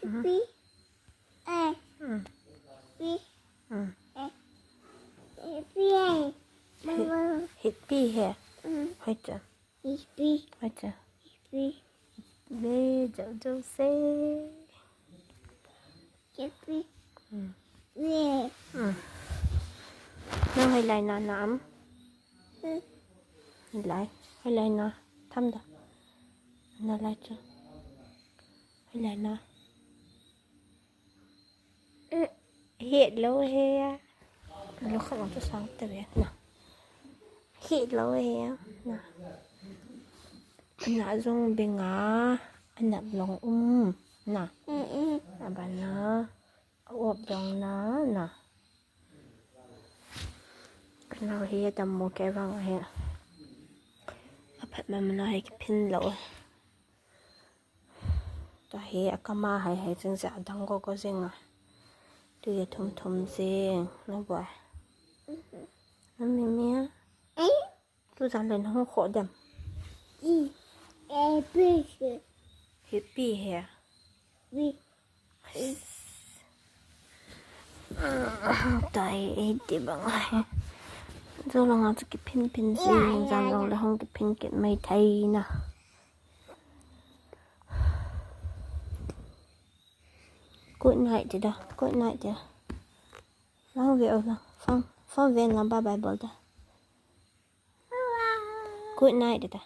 Pi. Pi. Pi. Mama. Hippie hè. Heute. Pi. Heute. Pi. Về dạo dạo xe. Pi. Pi. Nó hay lại nè nắm. Hay lại nè. Thăm đó. Nó lại chưa. Hay lại nè. Hello he. Nó không có sáng tới vậy nè. Hello he. Nè. Anh dùng bên ngã. Anh lòng nè. Bà nó ốp lòng nó nè. Nào he tầm một cái vòng he. Mà mình nói cái pin lỗ. Ta he cái mà hay chân dạ đang có riêng à. Tôi thum riêng nó bỏ. Nó mẹ. Tôi dặn lên không khổ đầm. Happy hè. Tại thì bằng này. Rồi là ngắm cái pin gì dặn lòng là không cái pin cái mây thay nè. Good night thì đó. Good night thì đó. Lang về ở phong về làm ba bài bol đó. Good night thì đó.